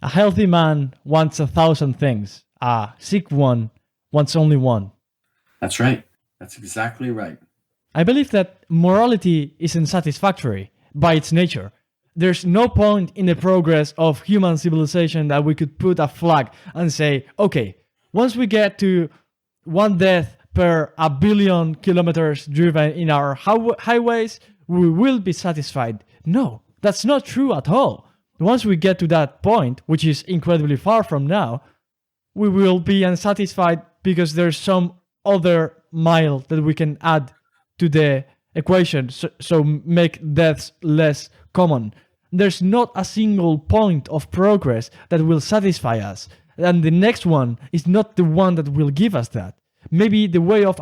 A healthy man wants 1,000 things. A sick one wants only one. That's right. That's exactly right. I believe that morality is unsatisfactory by its nature. There's no point in the progress of human civilization that we could put a flag and say, okay, once we get to one death per a billion kilometers driven in our highways, we will be satisfied. No, that's not true at all. Once we get to that point, which is incredibly far from now, we will be unsatisfied because there's some other mile that we can add to the equation, so make deaths less common. There's not a single point of progress that will satisfy us, and the next one is not the one that will give us that. Maybe the way of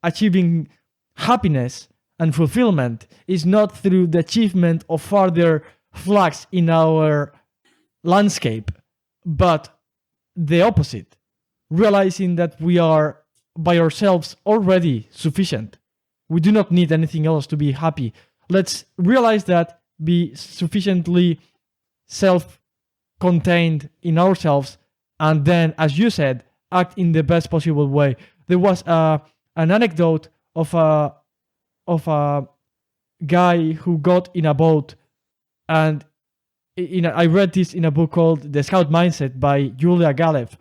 achieving happiness and fulfillment is not through the achievement of further flags in our landscape, but the opposite, realizing that we are by ourselves already sufficient. We do not need anything else to be happy. Let's realize that, be sufficiently self-contained in ourselves, and then, as you said, act in the best possible way. There was an anecdote of a guy who got in a boat, and I read this in a book called The Scout Mindset by Julia Galef.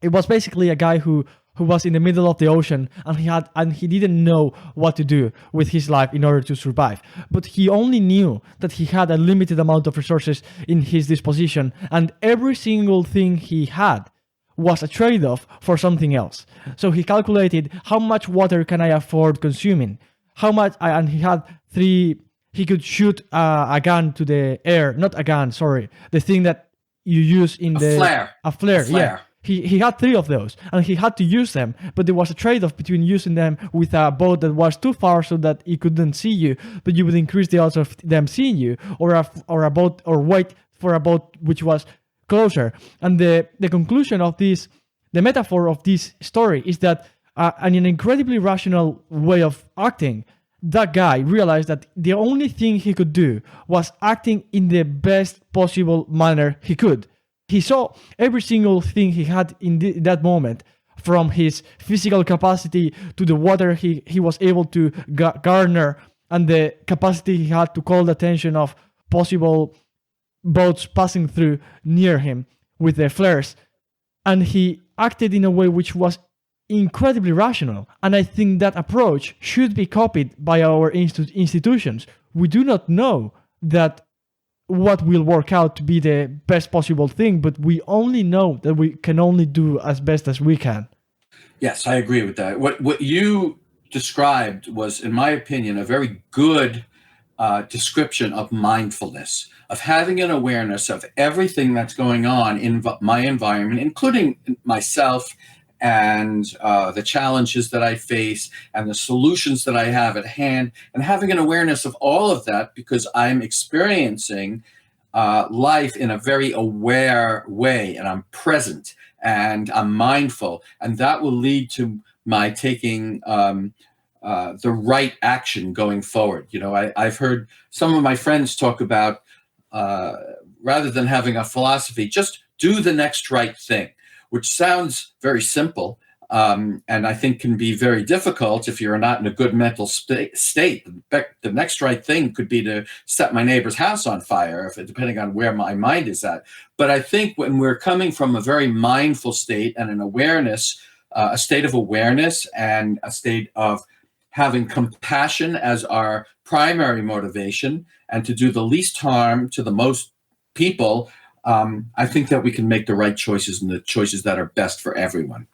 It was basically a guy who was in the middle of the ocean, and he didn't know what to do with his life in order to survive. But he only knew that he had a limited amount of resources in his disposition, and every single thing he had was a trade-off for something else. So he calculated, how much water can I afford consuming? How much, and he had he could shoot a gun to the air, not a gun, sorry, the thing that you use in a flare. Yeah. He had 3 of those, and he had to use them, but there was a trade-off between using them with a boat that was too far so that it couldn't see you, but you would increase the odds of them seeing you, or a boat, or wait for a boat which was closer. And the conclusion of this, the metaphor of this story, is that in an incredibly rational way of acting, that guy realized that the only thing he could do was acting in the best possible manner he could. He saw every single thing he had in that moment, from his physical capacity to the water he was able to garner, and the capacity he had to call the attention of possible boats passing through near him with the flares. And he acted in a way which was incredibly rational. And I think that approach should be copied by our institutions. We do not know that what will work out to be the best possible thing, but we only know that we can only do as best as we can. Yes, I agree with that. What you described was, in my opinion, a very good description of mindfulness, of having an awareness of everything that's going on in my environment, including myself, and the challenges that I face and the solutions that I have at hand, and having an awareness of all of that, because I'm experiencing life in a very aware way, and I'm present and I'm mindful, and that will lead to my taking the right action going forward. You know, I've heard some of my friends talk about, rather than having a philosophy, just do the next right thing, which sounds very simple, and I think can be very difficult if you're not in a good mental state. The next right thing could be to set my neighbor's house on fire, depending on where my mind is at. But I think when we're coming from a very mindful state and an awareness, a state of awareness and a state of having compassion as our primary motivation, and to do the least harm to the most people, I think that we can make the right choices, and the choices that are best for everyone.